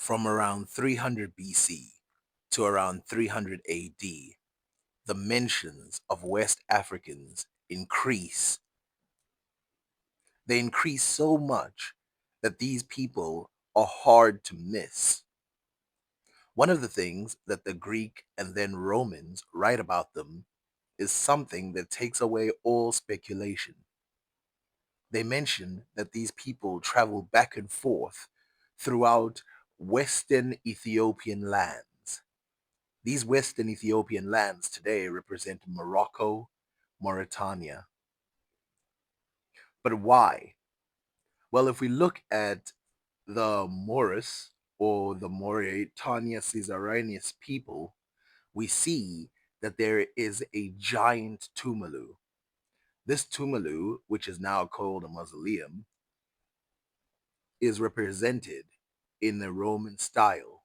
From around 300 BC to around 300 AD, the mentions of West Africans increase. They increase so much that these people are hard to miss. One of the things that the Greek and then Romans write about them is something that takes away all speculation. They mention that these people travel back and forth throughout Western Ethiopian lands. These Western Ethiopian lands today represent Morocco, Mauritania. But why? Well, if we look at the Moris or the Mauritania Caesarianus people, we see that there is a giant tumulu. This tumulu, which is now called a mausoleum, is represented in the Roman style.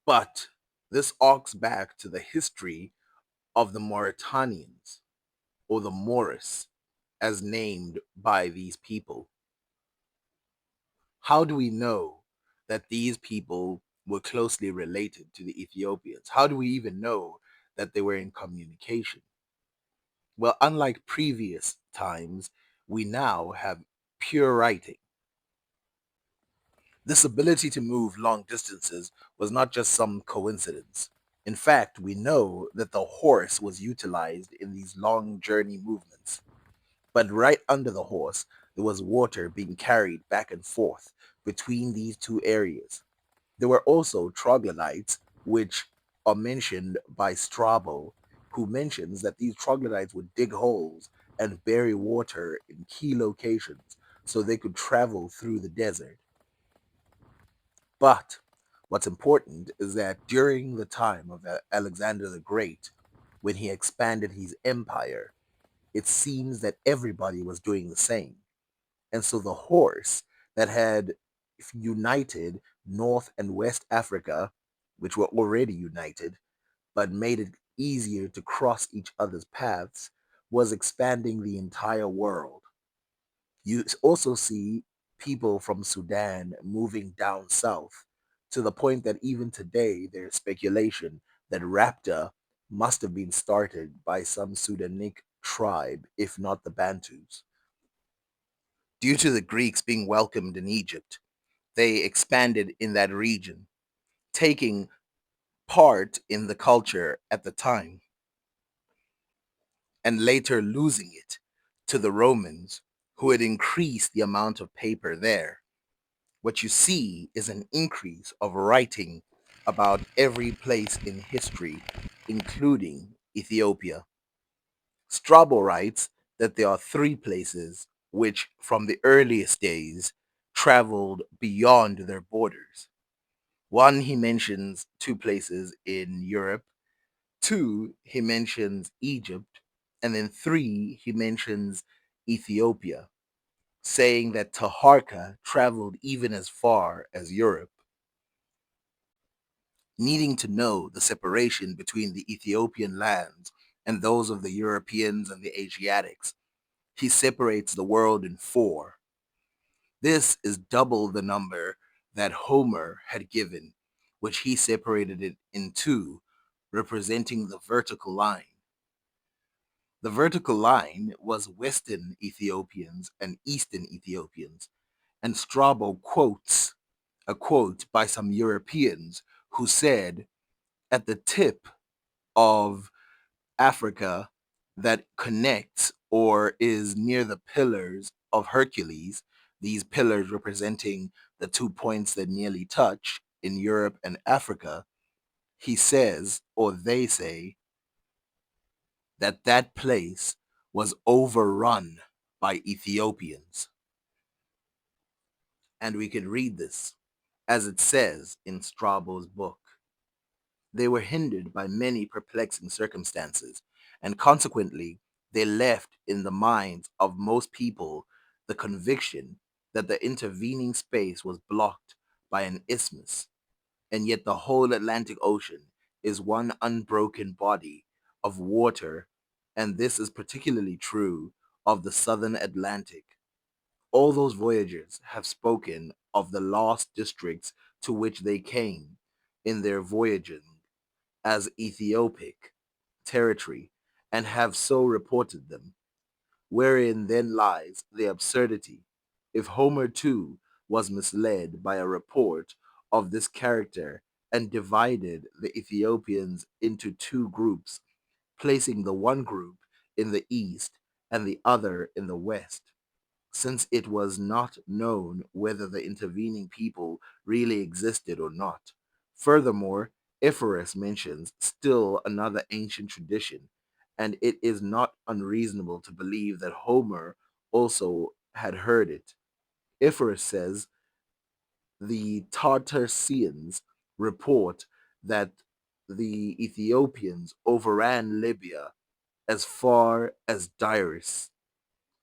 But this arcs back to the history of the Mauritanians, or the Moris, as named by these people. How do we know that these people were closely related to the Ethiopians? How do we even know that they were in communication? Well, unlike previous times, we now have pure writing. This ability to move long distances was not just some coincidence. In fact, we know that the horse was utilized in these long journey movements. But right under the horse, there was water being carried back and forth between these two areas. There were also troglodytes, which are mentioned by Strabo, who mentions that these troglodytes would dig holes and bury water in key locations so they could travel through the desert. But what's important is that during the time of Alexander the Great, when he expanded his empire, it seems that everybody was doing the same. And so the horse that had united North and West Africa, which were already united, but made it easier to cross each other's paths, was expanding the entire world. You also see people from Sudan moving down south to the point that even today there's speculation that Rapta must have been started by some Sudanic tribe, if not the Bantus. Due to the Greeks being welcomed in Egypt, they expanded in that region, taking part in the culture at the time and later losing it to the Romans, who had increased the amount of paper there. What you see is an increase of writing about every place in history, including Ethiopia. Strabo writes that there are three places which, from the earliest days, traveled beyond their borders. One, he mentions two places in Europe. Two, he mentions Egypt. And then three, he mentions Ethiopia, saying that Taharka traveled even as far as Europe. Needing to know the separation between the Ethiopian lands and those of the Europeans and the Asiatics, he separates the world in four. This is double the number that Homer had given, which he separated it in two, representing the vertical line. The vertical line was Western Ethiopians and Eastern Ethiopians, and Strabo quotes a quote by some Europeans who said, at the tip of Africa that connects or is near the pillars of Hercules, these pillars representing the 2 points that nearly touch in Europe and Africa, he says, or they say, that that place was overrun by Ethiopians. And we can read this as it says in Strabo's book. They were hindered by many perplexing circumstances, and consequently, they left in the minds of most people the conviction that the intervening space was blocked by an isthmus, and yet the whole Atlantic Ocean is one unbroken body of water, and this is particularly true of the southern Atlantic. All those voyagers have spoken of the lost districts to which they came in their voyaging as Ethiopic territory, and have so reported them. Wherein then lies the absurdity. If Homer too was misled by a report of this character and divided the Ethiopians into two groups, placing the one group in the east and the other in the west, since it was not known whether the intervening people really existed or not. Furthermore, Ephorus mentions still another ancient tradition, and it is not unreasonable to believe that Homer also had heard it. Ephorus says the Tartessians report that the Ethiopians overran Libya as far as Dyrus,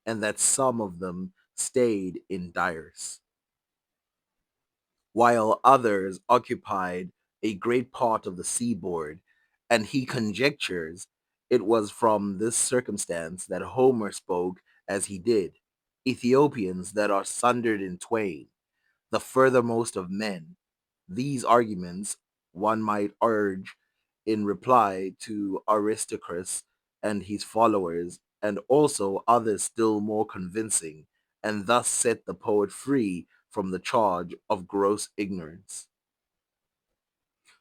and that some of them stayed in Dyrus, while others occupied a great part of the seaboard, and he conjectures it was from this circumstance that Homer spoke as he did, Ethiopians that are sundered in twain, the furthermost of men. These arguments one might urge in reply to Aristarchus and his followers, and also others still more convincing, and thus set the poet free from the charge of gross ignorance.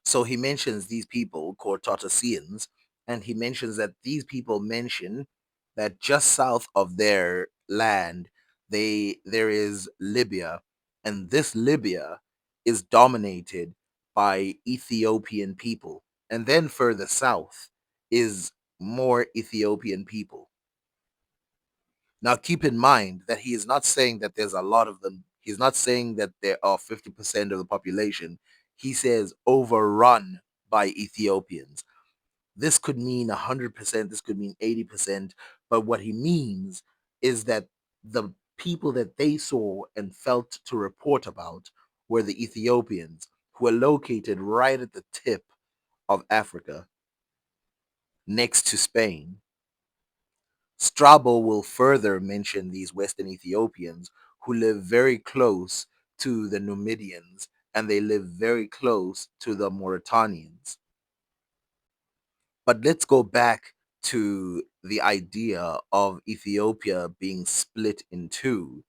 So he mentions these people called Tartessians, and he mentions that these people mention that just south of their land, there is Libya, and this Libya is dominated by Ethiopian people, and then further south is more Ethiopian people. Now, keep in mind that he is not saying that there's a lot of them. He's not saying that there are 50% of the population. He says overrun by Ethiopians. This could mean 100%, this could mean 80%, but what he means is that the people that they saw and felt to report about were the Ethiopians, who are located right at the tip of Africa, next to Spain. Strabo will further mention these Western Ethiopians who live very close to the Numidians, and they live very close to the Mauritanians. But let's go back to the idea of Ethiopia being split in two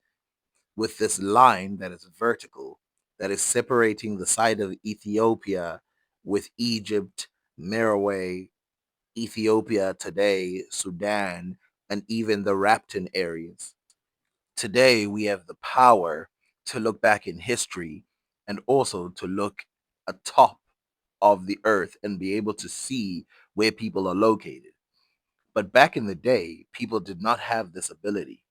with this line that is vertical, that is separating the side of Ethiopia with Egypt, Meroe, Ethiopia today, Sudan, and even the Rapton areas. Today, we have the power to look back in history and also to look atop of the earth and be able to see where people are located. But back in the day, people did not have this ability.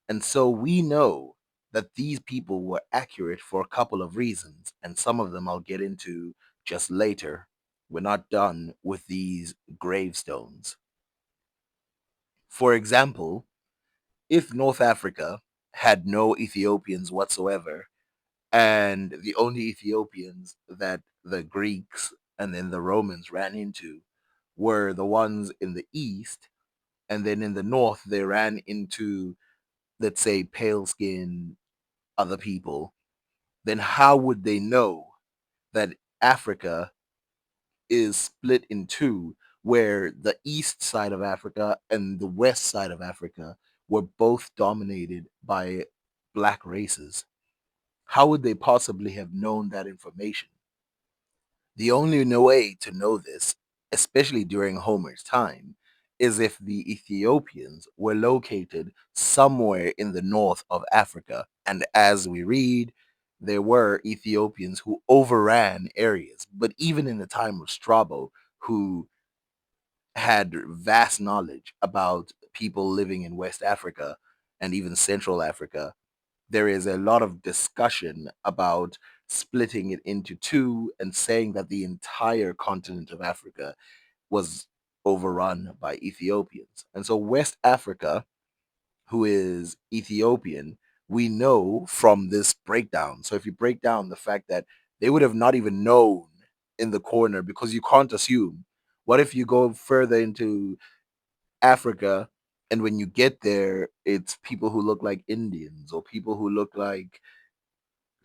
And so we know that these people were accurate for a couple of reasons, and some of them I'll get into just later. We're not done with these gravestones. For example, if North Africa had no Ethiopians whatsoever, and the only Ethiopians that the Greeks and then the Romans ran into were the ones in the east, and then in the north they ran into, let's say, pale skinned other people, then how would they know that Africa is split in two, where the east side of Africa and the west side of Africa were both dominated by black races? How would they possibly have known that information? The only way to know this, especially during Homer's time, is if the Ethiopians were located somewhere in the north of Africa. And as we read, there were Ethiopians who overran areas. But even in the time of Strabo, who had vast knowledge about people living in West Africa and even Central Africa, there is a lot of discussion about splitting it into two and saying that the entire continent of Africa was overrun by Ethiopians. And so West Africa, who is Ethiopian, we know from this breakdown. So if you break down the fact that they would have not even known in the corner, because you can't assume. What if you go further into Africa And when you get there, it's people who look like Indians or people who look like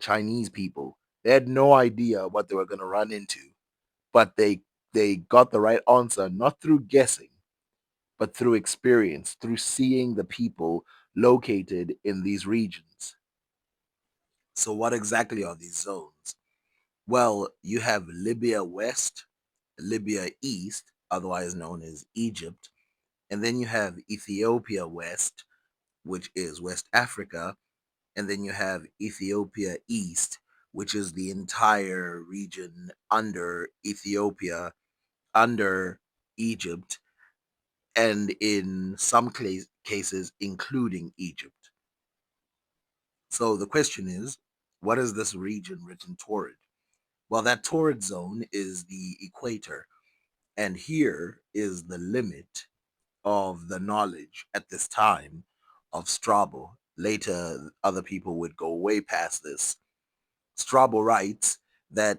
Chinese people. They had no idea what they were going to run into, but they got the right answer not through guessing, but through experience, through seeing the people located in these regions. So what exactly are these zones? Well, you have Libya West, Libya East, otherwise known as Egypt, and then you have Ethiopia West, which is West Africa, and then you have Ethiopia East, which is the entire region under Ethiopia, under Egypt, and in some cases, including Egypt. So the question is, what is this region written toward? Well, that torrid zone is the equator, and here is the limit of the knowledge at this time of Strabo. Later, other people would go way past this. Strabo writes that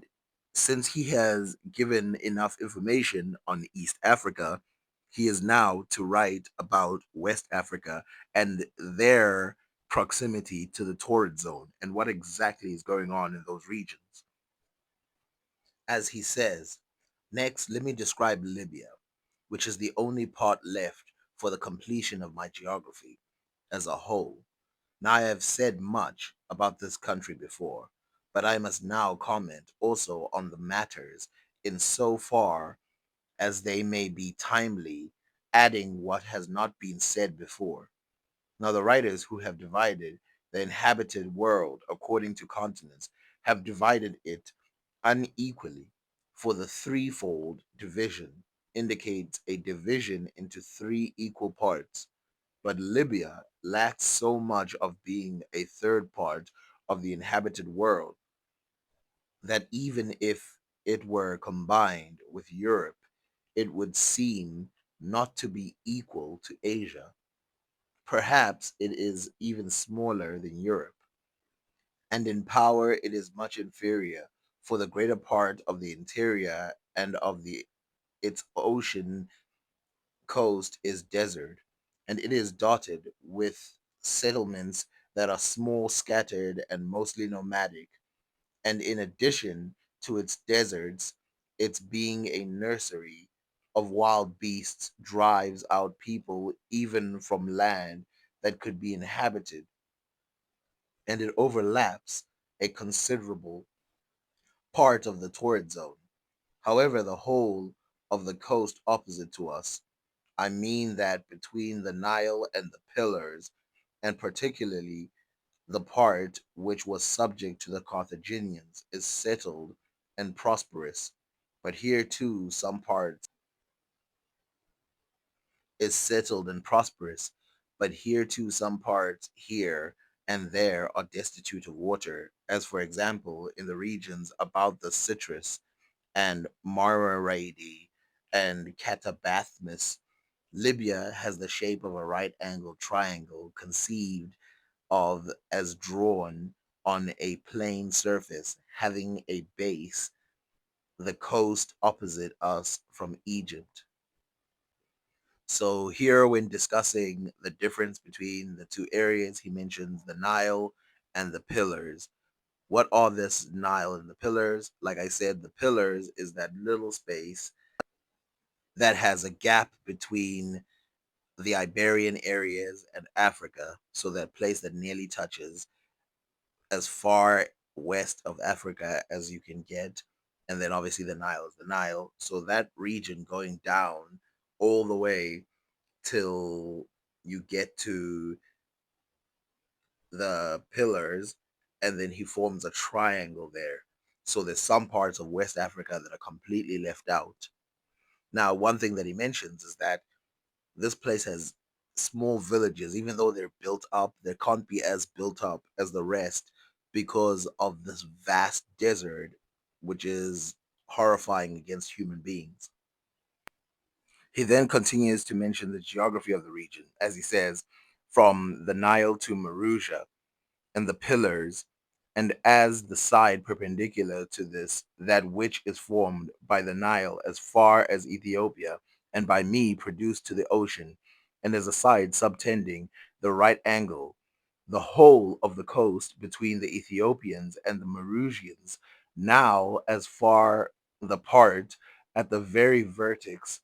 since he has given enough information on East Africa, he is now to write about West Africa and their proximity to the torrid zone and what exactly is going on in those regions. As he says, next, let me describe Libya, which is the only part left for the completion of my geography as a whole. Now, I have said much about this country before, but I must now comment also on the matters in so far as they may be timely, adding what has not been said before. Now, the writers who have divided the inhabited world according to continents have divided it unequally, for the threefold division indicates a division into three equal parts. But Libya lacks so much of being a third part of the inhabited world that even if it were combined with Europe, it would seem not to be equal to Asia. Perhaps it is even smaller than Europe, and in power it is much inferior, for the greater part of the interior and of the its ocean coast is desert, and it is dotted with settlements that are small, scattered, and mostly nomadic. And in addition to its deserts, its being a nursery of wild beasts drives out people even from land that could be inhabited, and it overlaps a considerable part of the torrid zone. However, the whole of the coast opposite to us, I mean that between the Nile and the Pillars, and particularly the part which was subject to the Carthaginians, is settled and prosperous. But here too some parts is settled and prosperous, but here too some parts here and there are destitute of water, as for example in the regions about the Citrus and Marmarade and Catabathmus. Libya has the shape of a right angled triangle conceived of as drawn on a plane surface having a base, the coast opposite us from Egypt. So here, when discussing the difference between the two areas, he mentions the Nile and the pillars. What are this Nile and the pillars? Like I said, the pillars is that little space that has a gap between the Iberian areas and Africa, so that place that nearly touches as far west of Africa as you can get. And then obviously the Nile is the Nile. So that region going down all the way till you get to the pillars, and then he forms a triangle there. So there's some parts of West Africa that are completely left out. Now, one thing that he mentions is that this place has small villages, even though they're built up, they can't be as built up as the rest because of this vast desert, which is horrifying against human beings. He then continues to mention the geography of the region, as he says, from the Nile to Maruja and the pillars, and as the side perpendicular to this, that which is formed by the Nile as far as Ethiopia, and by me produced to the ocean. and there's a side subtending the right angle. The whole of the coast between the Ethiopians and the Marusians, now as far the part at the very vertex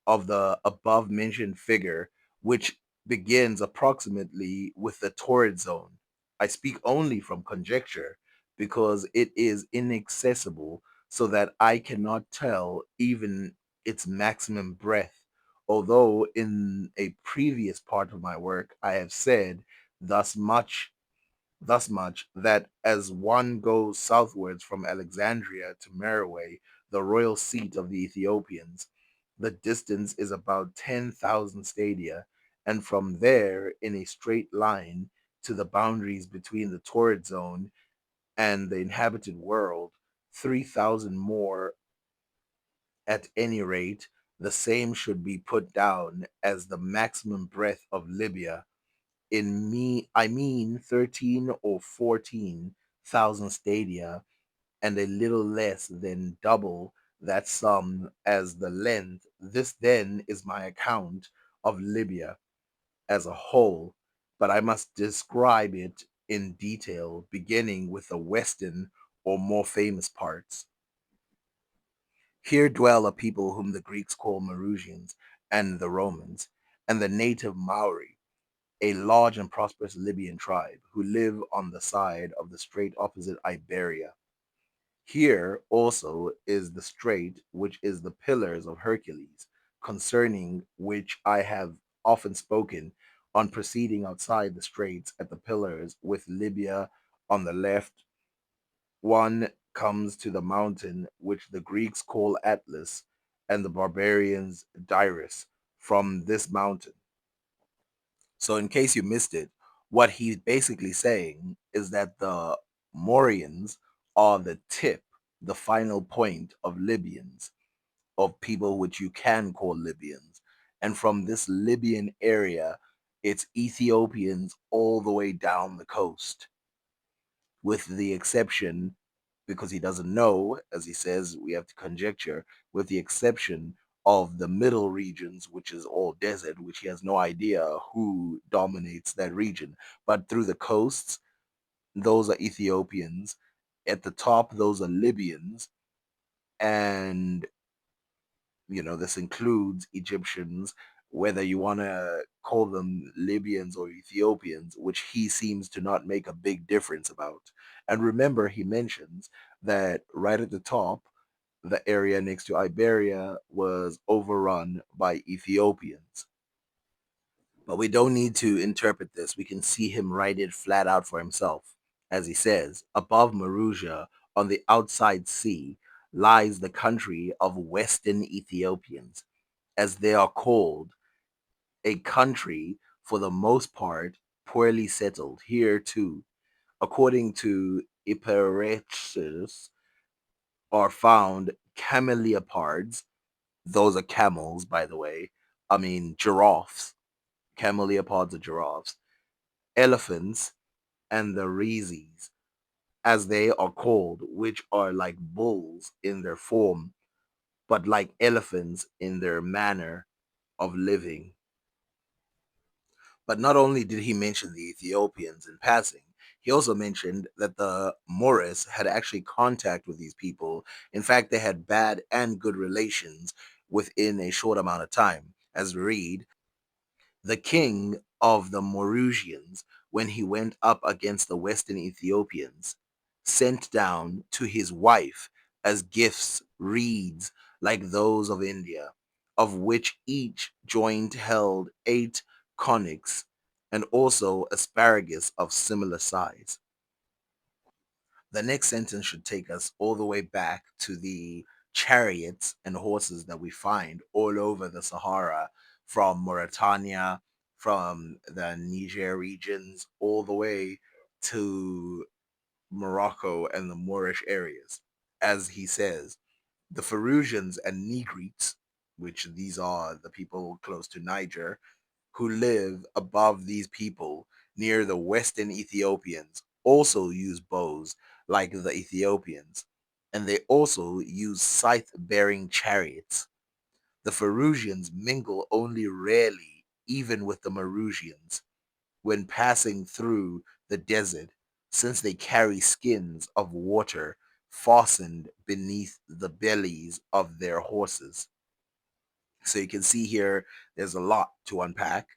of the above mentioned figure, which begins approximately with the torrid zone. I speak only from conjecture because it is inaccessible, so that I cannot tell even its maximum breadth, although in a previous part of my work I have said thus much that as one goes southwards from Alexandria to Meroe, the royal seat of the Ethiopians, the distance is about 10,000 stadia, and from there in a straight line to the boundaries between the torrid zone and the inhabited world, 3,000 more. At any rate, the same should be put down as the maximum breadth of Libya. I mean 13 or 14,000 stadia, and a little less than double that sum as the length. This then is my account of Libya as a whole, but I must describe it in detail, beginning with the western or more famous parts. Here dwell a people whom the Greeks call Marusians, and the Romans, and the native Maori, a large and prosperous Libyan tribe who live on the side of the strait opposite Iberia. Here also is the strait which is the Pillars of Hercules, concerning which I have often spoken. On proceeding outside the straits at the Pillars, with Libya on the left, one comes to the mountain which the Greeks call Atlas and the barbarians Dyrus. From this mountain, so, in case you missed it, what he's basically saying is that the Morians are the tip, the final point of Libyans, of people which you can call Libyans. And from this Libyan area, it's Ethiopians all the way down the coast, with the exception, because he doesn't know, as he says, we have to conjecture, with the exception of the middle regions, which is all desert, which he has no idea who dominates that region. But through the coasts, those are Ethiopians. At the top, those are Libyans. And, this includes Egyptians, whether you want to call them Libyans or Ethiopians, which he seems to not make a big difference about. And remember, he mentions that right at the top, the area next to Iberia was overrun by Ethiopians. But we don't need to interpret this. We can see him write it flat out for himself. As he says, above Marusia, on the outside sea, lies the country of Western Ethiopians, as they are called, a country for the most part poorly settled. Here, too, according to Epiretus, are found cameleopards. Those are camels, by the way. I mean, giraffes. Cameleopards are giraffes. Elephants and the rheses, as they are called, which are like bulls in their form, but like elephants in their manner of living. But not only did he mention the Ethiopians in passing, he also mentioned that the Moris had actually contact with these people. In fact, they had bad and good relations within a short amount of time. As we read, the king of the Maurutians, when he went up against the Western Ethiopians, sent down to his wife as gifts reeds like those of India, of which each joint held 8 conics, and also asparagus of similar size. The next sentence should take us all the way back to the chariots and horses that we find all over the Sahara, from Mauritania, from the Niger regions, all the way to Morocco and the Moorish areas. As he says, the Pharusians and Negrites, which these are the people close to Niger, who live above these people near the western Ethiopians, also use bows like the Ethiopians, and they also use scythe bearing chariots. The Pharusians mingle only rarely, even with the Marusians when passing through the desert, since they carry skins of water fastened beneath the bellies of their horses. So you can see here, there's a lot to unpack.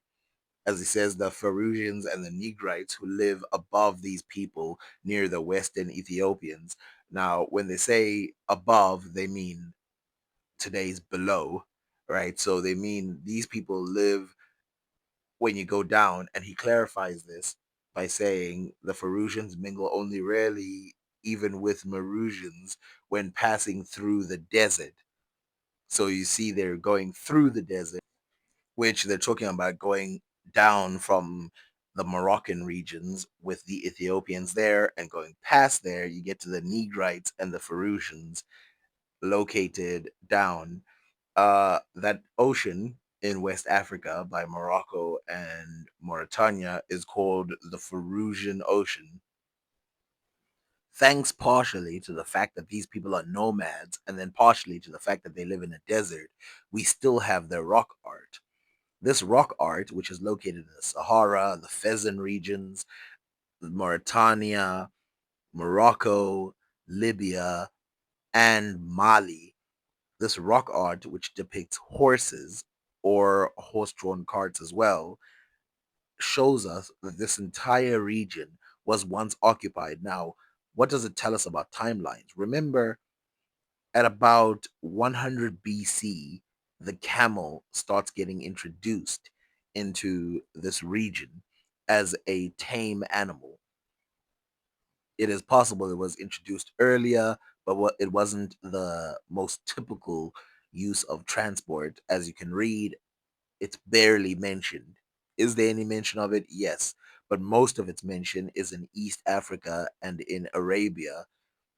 As he says, the Pharusians and the Negrites who live above these people near the western Ethiopians. Now, when they say above, they mean today's below, right? So they mean these people live when you go down, and he clarifies this by saying the Pharusians mingle only rarely, even with Marusians, when passing through the desert. So you see, they're going through the desert, which they're talking about going down from the Moroccan regions with the Ethiopians there, and going past there, you get to the Negrites and the Pharusians located down that ocean in West Africa by Morocco and Mauritania is called the Pharusian Ocean. Thanks partially to the fact that these people are nomads, and then partially to the fact that they live in a desert, we still have their rock art. This rock art, which is located in the Sahara, the Fezzan regions, Mauritania, Morocco, Libya, and Mali, this rock art, which depicts horses or horse-drawn carts as well, shows us that this entire region was once occupied. Now, what does it tell us about timelines? Remember, at about 100 BC, the camel starts getting introduced into this region as a tame animal. It is possible it was introduced earlier, but it wasn't the most typical use of transport. As you can read, it's barely mentioned. Is there any mention of it? Yes. But most of its mention is in East Africa and in Arabia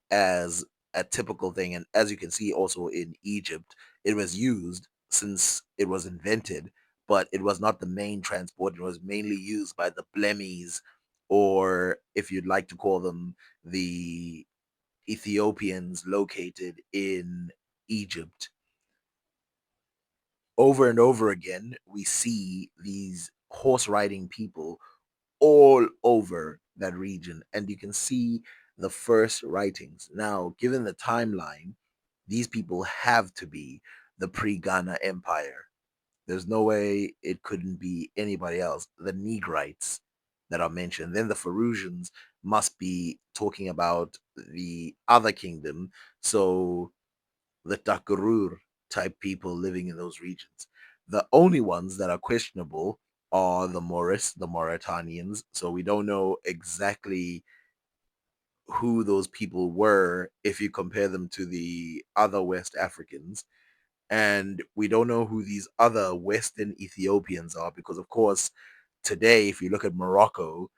as a typical thing. And as you can see, also in Egypt, it was used since it was invented, but it was not the main transport. It was mainly used by the Blemis, or if you'd like to call them, the Ethiopians located in Egypt. Over and over again, we see these horse riding people all over that region, and you can see the first writings. Now, given the timeline, these people have to be the pre-Ghana Empire. There's no way it couldn't be anybody else. The Negrites that are mentioned, then the Pharusians must be talking about the other kingdom. So the Takurur type people living in those regions. The only ones that are questionable are the Moris, the Mauritanians. So we don't know exactly who those people were if you compare them to the other West Africans. And we don't know who these other Western Ethiopians are because, of course, today, if you look at Morocco,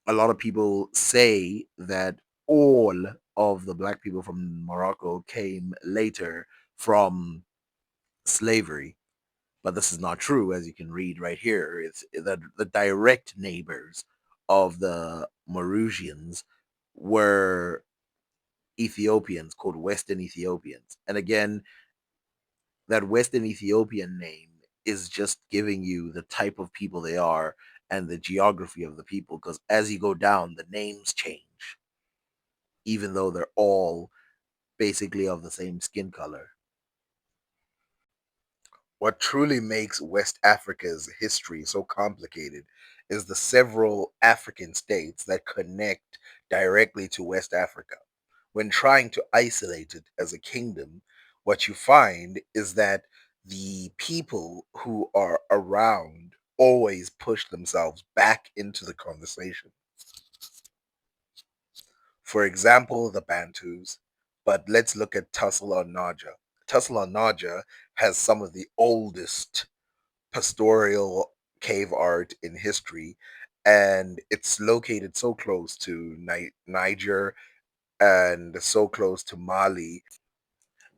a lot of people say that all of the black people from Morocco came later from slavery. But this is not true, as you can read right here. It's the direct neighbors of the Marusians were Ethiopians called Western Ethiopians. And again, that Western Ethiopian name is just giving you the type of people they are and the geography of the people. Because as you go down, the names change, even though they're all basically of the same skin color. What truly makes West Africa's history so complicated is the several African states that connect directly to West Africa. When trying to isolate it as a kingdom, what you find is that the people who are around always push themselves back into the conversation. For example, the Bantus, but let's look at Tussle on Naja. Tussle on Naja has some of the oldest pastoral cave art in history, and it's located so close to Niger and so close to Mali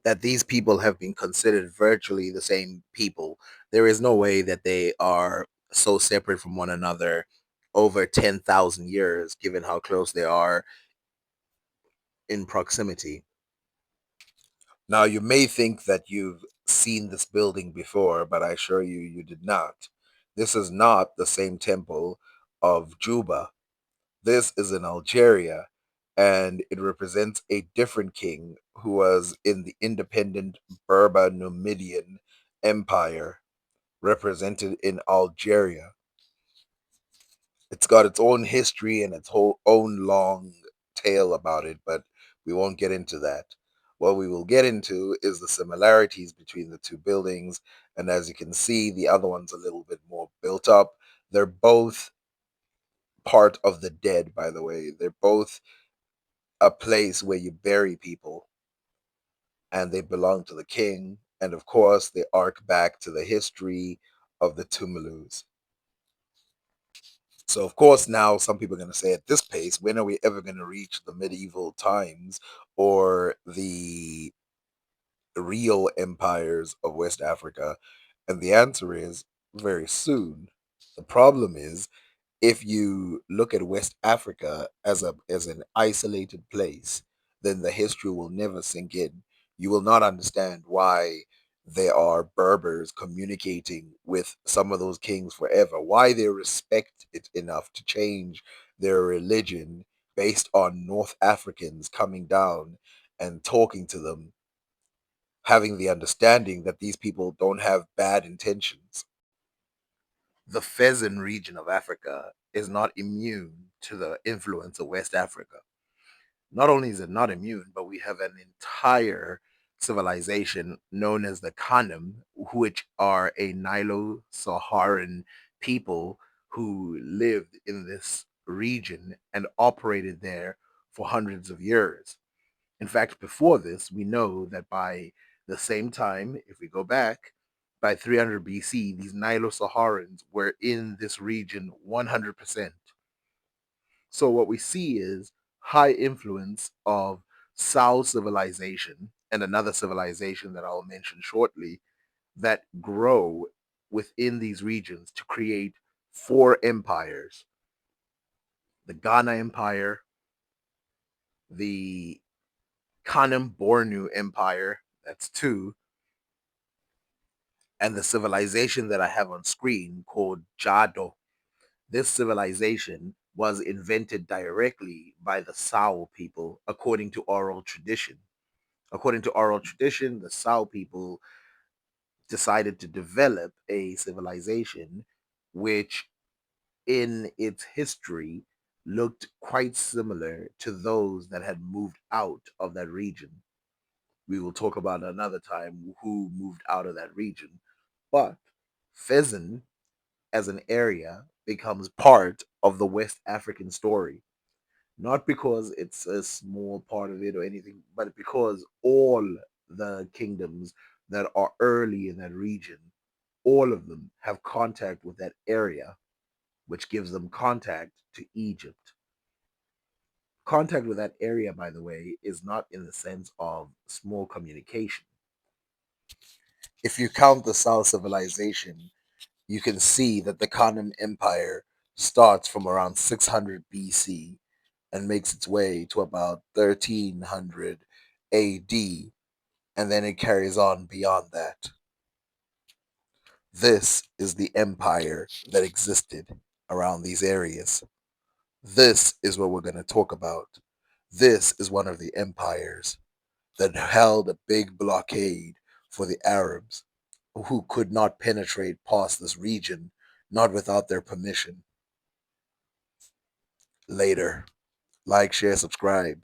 that these people have been considered virtually the same people. There is no way that they are so separate from one another over 10,000 years, given how close they are in proximity. Now, you may think that you've seen this building before, but I assure you, you did not. This is not the same temple of Juba. This is in Algeria, and it represents a different king who was in the independent Berber Numidian Empire, represented in Algeria. It's got its own history and its whole own long tale about it, but we won't get into that. What we will get into is the similarities between the two buildings, and as you can see, the other one's a little bit more built up. They're both part of the dead, by the way. They're both a place where you bury people, and they belong to the king. And of course, they arc back to the history of the Tumulus. So, of course, now some people are going to say, at this pace, when are we ever going to reach the medieval times or the real empires of West Africa? And the answer is very soon. The problem is, if you look at West Africa as an isolated place, then the history will never sink in. You will not understand why there are Berbers communicating with some of those kings forever, why they respect it enough to change their religion based on North Africans coming down and talking to them, having the understanding that these people don't have bad intentions. The Fezzan region of Africa is not immune to the influence of West Africa. Not only is it not immune, but we have an entire civilization known as the Kanem, which are a Nilo-Saharan people who lived in this region and operated there for hundreds of years. In fact, before this, we know that by the same time, if we go back, by 300 BC, these Nilo-Saharans were in this region 100%. So what we see is high influence of Sao civilization and another civilization that I'll mention shortly that grow within these regions to create four empires: the Ghana Empire, the Kanem Bornu Empire, that's two, and the civilization that I have on screen called Jado. This civilization was invented directly by the Sao people according to oral tradition. According to oral tradition, the Sao people decided to develop a civilization which, in its history, looked quite similar to those that had moved out of that region. We will talk about another time who moved out of that region. But Fezzan, as an area, becomes part of the West African story. Not because it's a small part of it or anything, but because all the kingdoms that are early in that region, all of them have contact with that area, which gives them contact to Egypt. Contact with that area, by the way, is not in the sense of small communication. If you count the South civilization, you can see that the Kanem Empire starts from around 600 BC and makes its way to about 1300 AD, and then it carries on beyond that. This is the empire that existed around these areas. This is what we're going to talk about. This is one of the empires that held a big blockade for the Arabs who could not penetrate past this region, not without their permission. Later. Like, share, subscribe.